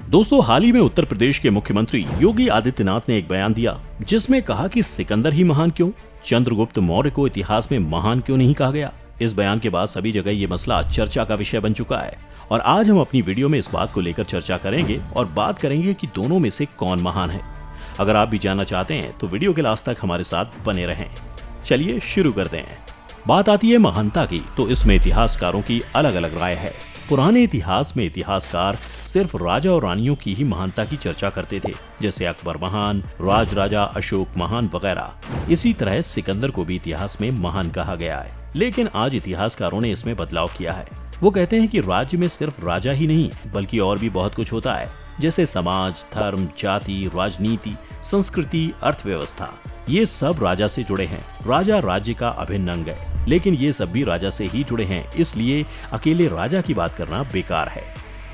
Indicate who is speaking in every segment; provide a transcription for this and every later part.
Speaker 1: दोस्तों, हाल ही में उत्तर प्रदेश के मुख्यमंत्री योगी आदित्यनाथ ने एक बयान दिया जिसमें कहा कि सिकंदर ही महान क्यों, चंद्रगुप्त मौर्य को इतिहास में महान क्यों नहीं कहा गया। इस बयान के बाद सभी जगह ये मसला चर्चा का विषय बन चुका है और आज हम अपनी वीडियो में इस बात को लेकर चर्चा करेंगे और बात करेंगे कि दोनों में से कौन महान है। अगर आप भी जानना चाहते हैं तो वीडियो के लास्ट तक हमारे साथ बने रहें। चलिए शुरू करते हैं। बात आती है महानता की, तो इसमें इतिहासकारों की अलग अलग राय है। पुराने इतिहास में इतिहासकार सिर्फ राजा और रानियों की ही महानता की चर्चा करते थे, जैसे अकबर महान, राजा अशोक महान वगैरह। इसी तरह सिकंदर को भी इतिहास में महान कहा गया है। लेकिन आज इतिहासकारों ने इसमें बदलाव किया है। वो कहते हैं कि राज्य में सिर्फ राजा ही नहीं बल्कि और भी बहुत कुछ होता है, जैसे समाज, धर्म, जाति, राजनीति, संस्कृति, अर्थव्यवस्था। ये सब राजा से जुड़े हैं। राजा राज्य का अभिन्न अंग है, लेकिन ये सब भी राजा से ही जुड़े हैं, इसलिए अकेले राजा की बात करना बेकार है।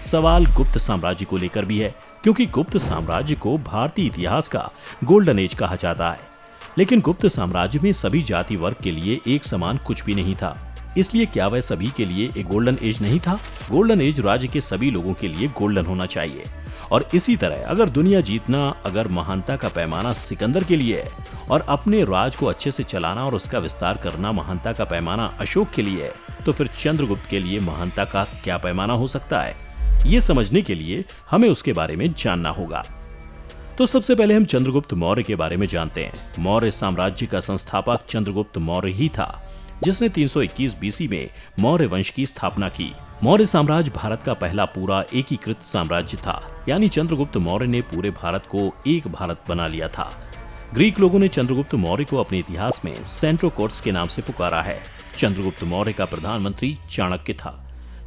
Speaker 1: सवाल गुप्त साम्राज्य को लेकर भी है, क्योंकि गुप्त साम्राज्य को भारतीय इतिहास का गोल्डन एज कहा जाता है। लेकिन गुप्त साम्राज्य में सभी जाति वर्ग के लिए एक समान कुछ भी नहीं था, इसलिए क्या वह सभी के लिए एक गोल्डन एज नहीं था? गोल्डन एज राज्य के सभी लोगों के लिए गोल्डन होना चाहिए। और इसी तरह अगर दुनिया जीतना, अगर महानता का पैमाना सिकंदर के लिए है और अपने राज को अच्छे से चलाना और उसका विस्तार करना महानता का पैमाना अशोक के लिए है, तो फिर चंद्रगुप्त के लिए महानता का क्या पैमाना हो सकता है? ये समझने के लिए हमें उसके बारे में जानना होगा। तो सबसे पहले हम चंद्रगुप्त मौर्य के बारे में जानते हैं। मौर्य साम्राज्य का संस्थापक चंद्रगुप्त मौर्य ही था, जिसने 321 बीसी में मौर्य वंश की स्थापना की। मौर्य साम्राज्य भारत का पहला पूरा एकीकृत साम्राज्य था, यानी चंद्रगुप्त मौर्य ने पूरे भारत को एक भारत बना लिया था। ग्रीक लोगों ने चंद्रगुप्त मौर्य को अपने इतिहास में सेंट्रोकोट्स के नाम से पुकारा है। चंद्रगुप्त मौर्य का प्रधानमंत्री चाणक्य था।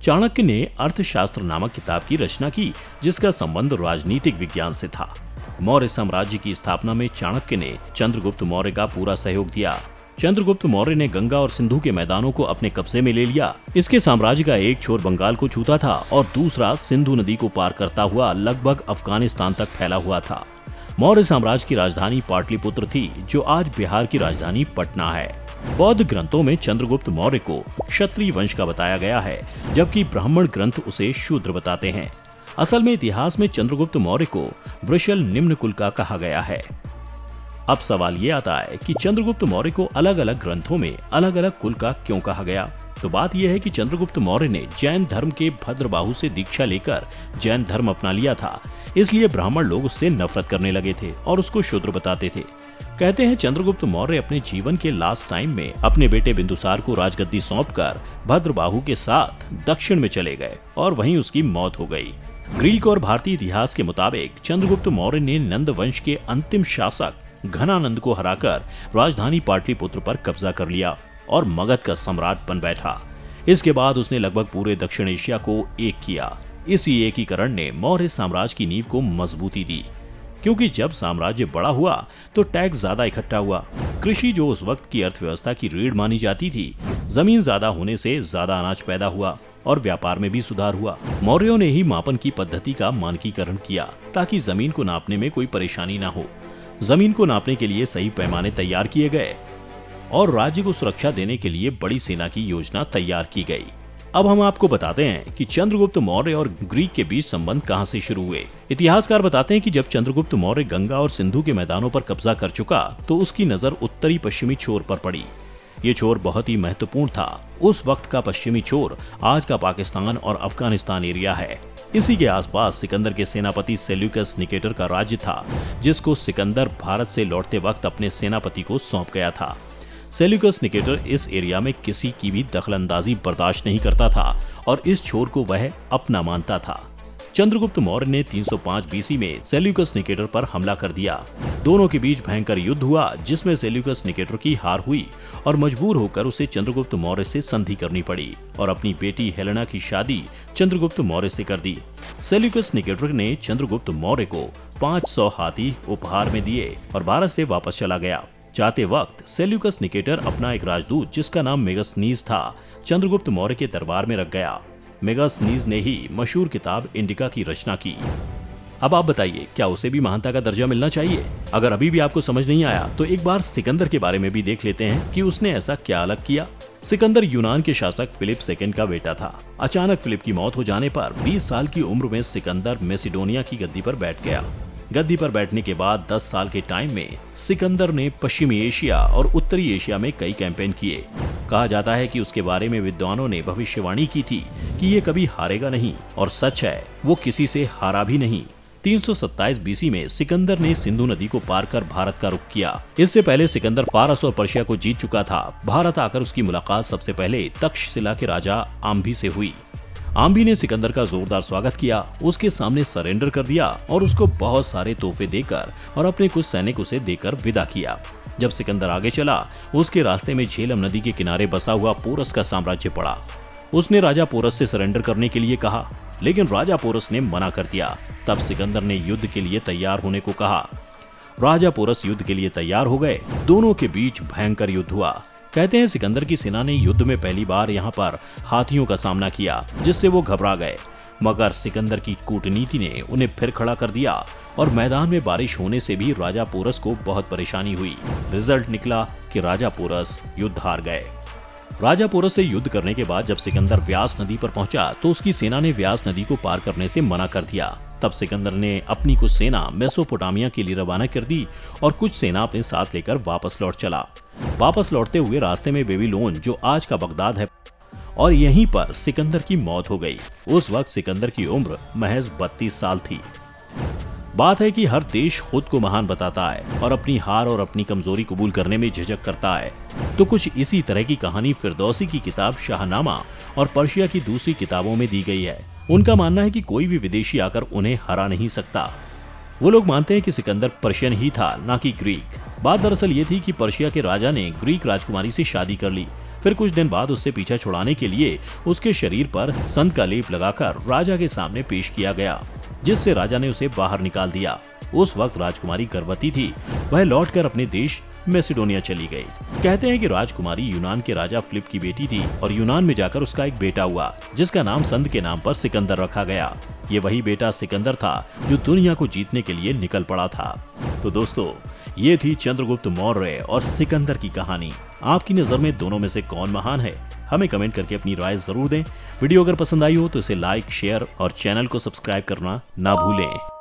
Speaker 1: चाणक्य ने अर्थशास्त्र नामक किताब की रचना की, जिसका संबंध राजनीतिक विज्ञान से था। मौर्य साम्राज्य की स्थापना में चाणक्य ने चंद्रगुप्त मौर्य का पूरा सहयोग दिया। चंद्रगुप्त मौर्य ने गंगा और सिंधु के मैदानों को अपने कब्जे में ले लिया। इसके साम्राज्य का एक छोर बंगाल को छूता था और दूसरा सिंधु नदी को पार करता हुआ लगभग अफगानिस्तान तक फैला हुआ था। मौर्य साम्राज्य की राजधानी पाटलिपुत्र थी, जो आज बिहार की राजधानी पटना है। बौद्ध ग्रंथों में चंद्रगुप्त मौर्य को क्षत्रिय वंश का बताया गया है, जबकि ब्राह्मण ग्रंथ उसे शूद्र बताते हैं। असल में इतिहास में चंद्रगुप्त मौर्य को वृषल निम्न कुल का कहा गया है। अब सवाल ये आता है कि चंद्रगुप्त मौर्य को अलग अलग ग्रंथों में अलग अलग कुल का क्यों कहा गया? तो बात यह है कि चंद्रगुप्त मौर्य ने जैन धर्म के भद्रबाहु से दीक्षा लेकर जैन धर्म अपना लिया था, इसलिए ब्राह्मण लोग उससे नफरत करने लगे थे और उसको शूद्र बताते थे। कहते हैं चंद्रगुप्त मौर्य अपने जीवन के लास्ट टाइम में अपने बेटे बिंदुसार को राजगद्दी सौंपकर भद्रबाहु के साथ दक्षिण में चले गए और वहीं उसकी मौत हो गई। ग्रीक और भारतीय इतिहास के मुताबिक चंद्रगुप्त मौर्य ने नंद वंश के अंतिम शासक घनानंद को हराकर राजधानी पाटलिपुत्र पर कब्जा कर लिया और मगध का सम्राट बन बैठा। इसके बाद उसने लगभग पूरे दक्षिण एशिया को एक किया। इसी एकीकरण ने मौर्य साम्राज्य की नींव को मजबूती दी, क्योंकि जब साम्राज्य बड़ा हुआ तो टैक्स ज्यादा इकट्ठा हुआ। कृषि, जो उस वक्त की अर्थव्यवस्था की रीढ़ मानी जाती थी, जमीन ज्यादा होने से ज्यादा अनाज पैदा हुआ और व्यापार में भी सुधार हुआ। मौर्यों ने ही मापन की पद्धति का मानकीकरण किया ताकि जमीन को नापने में कोई परेशानी न हो। जमीन को नापने के लिए सही पैमाने तैयार किए गए और राज्य को सुरक्षा देने के लिए बड़ी सेना की योजना तैयार की गई। अब हम आपको बताते हैं कि चंद्रगुप्त मौर्य और ग्रीक के बीच संबंध कहां से शुरू हुए। इतिहासकार बताते हैं कि जब चंद्रगुप्त मौर्य गंगा और सिंधु के मैदानों पर कब्जा कर चुका तो उसकी नजर उत्तरी पश्चिमी छोर पर पड़ी। ये छोर बहुत ही महत्वपूर्ण था। उस वक्त का पश्चिमी छोर आज का पाकिस्तान और अफगानिस्तान एरिया है। इसी के आसपास सिकंदर के सेनापति सेल्यूकस निकेटर का राज्य था, जिसको सिकंदर भारत से लौटते वक्त अपने सेनापति को सौंप गया था। सेल्यूकस निकेटर इस एरिया में किसी की भी दखलंदाजी बर्दाश्त नहीं करता था और इस छोर को वह अपना मानता था। चंद्रगुप्त मौर्य ने 305 बीसी में सेल्यूकस निकेटर पर हमला कर दिया। दोनों के बीच भयंकर युद्ध हुआ, जिसमें सेल्यूकस निकेटर की हार हुई और मजबूर होकर उसे चंद्रगुप्त मौर्य से संधि करनी पड़ी और अपनी बेटी हेलेना की शादी चंद्रगुप्त मौर्य से कर दी। सेल्यूकस निकेटर ने चंद्रगुप्त मौर्य को 500 हाथी उपहार में दिए और भारत से वापस चला गया। जाते वक्त सेल्यूकस निकेटर अपना एक राजदूत, जिसका नाम मेगास्थनीज था, चंद्रगुप्त मौर्य के दरबार में रख गया। मेगास्थनीज ने ही मशहूर किताब इंडिका की रचना की। अब आप बताइए, क्या उसे भी महानता का दर्जा मिलना चाहिए? अगर अभी भी आपको समझ नहीं आया तो एक बार सिकंदर के बारे में भी देख लेते हैं कि उसने ऐसा क्या अलग किया। सिकंदर यूनान के शासक फिलिप II का बेटा था। अचानक फिलिप की मौत हो जाने पर 20 साल की उम्र में सिकंदर मैसिडोनिया की गद्दी पर बैठ गया। गद्दी पर बैठने के बाद 10 साल के टाइम में सिकंदर ने पश्चिमी एशिया और उत्तरी एशिया में कई कैंपेन किए। कहा जाता है कि उसके बारे में विद्वानों ने भविष्यवाणी की थी कि ये कभी हारेगा नहीं, और सच है, वो किसी से हारा भी नहीं। 327 बीसी में सिकंदर ने सिंधु नदी को पार कर भारत का रुख किया। इससे पहले सिकंदर फारस और पर्शिया को जीत चुका था। भारत आकर उसकी मुलाकात सबसे पहले तक्षशिला के राजा आम्भी से हुई। आम्भी ने सिकंदर का जोरदार स्वागत किया, उसके सामने सरेंडर कर दिया और उसको बहुत सारे तोहफे देकर और अपने कुछ सैनिक उसे देकर विदा किया। जब सिकंदर आगे चला, उसके रास्ते में झेलम नदी के किनारे बसा हुआ पोरस का साम्राज्य पड़ा। उसने राजा पोरस से सरेंडर करने के लिए कहा, लेकिन राजा पोरस ने मना कर दिया। तब सिकंदर ने युद्ध के लिए तैयार होने को कहा। राजा पोरस युद्ध के लिए तैयार हो गए। दोनों के बीच भयंकर युद्ध हुआ। कहते हैं सिकंदर की सेना ने युद्ध में पहली बार यहाँ पर हाथियों का सामना किया, जिससे वो घबरा गए। मगर सिकंदर की कूटनीति ने उन्हें फिर खड़ा कर दिया और मैदान में बारिश होने से भी राजा पोरस को बहुत परेशानी हुई। रिजल्ट निकला कि राजा पोरस युद्ध हार गए। राजा पोरस से युद्ध करने के बाद जब सिकंदर व्यास नदी पर पहुंचा तो उसकी सेना ने व्यास नदी को पार करने से मना कर दिया। तब सिकंदर ने अपनी कुछ सेना मेसोपोटामिया के लिए रवाना कर दी और कुछ सेना अपने साथ लेकर वापस लौट चला। वापस लौटते हुए रास्ते में बेबीलोन, जो आज का बगदाद है, और यहीं पर सिकंदर की मौत हो गई। उस वक्त सिकंदर की उम्र महज 32 साल थी। बात है कि हर देश खुद को महान बताता है और अपनी हार और अपनी कमजोरी कबूल करने में झिझक करता है। तो कुछ इसी तरह की कहानी फिरदौसी की किताब शाहनामा और पर्शिया की दूसरी किताबों में दी गई है। उनका मानना है कि कोई भी विदेशी आकर उन्हें हरा नहीं सकता। वो लोग मानते हैं कि सिकंदर पर्शियन ही था, ना कि ग्रीक। बात दरअसल ये थी कि पर्शिया के राजा ने ग्रीक राजकुमारी से शादी कर ली। फिर कुछ दिन बाद उससे पीछा छुड़ाने के लिए उसके शरीर पर संत का लेप लगाकर राजा के सामने पेश किया गया, जिससे राजा ने उसे बाहर निकाल दिया। उस वक्त राजकुमारी गर्भवती थी। वह लौटकर अपने देश मैसिडोनिया चली गई। कहते हैं कि राजकुमारी यूनान के राजा फिलिप की बेटी थी और यूनान में जाकर उसका एक बेटा हुआ, जिसका नाम संत के नाम पर सिकंदर रखा गया। ये वही बेटा सिकंदर था जो दुनिया को जीतने के लिए निकल पड़ा था। तो दोस्तों, ये थी चंद्रगुप्त मौर्य और सिकंदर की कहानी। आपकी नजर में दोनों में से कौन महान है? हमें कमेंट करके अपनी राय जरूर दें। वीडियो अगर पसंद आई हो तो इसे लाइक, शेयर और चैनल को सब्सक्राइब करना ना भूलें।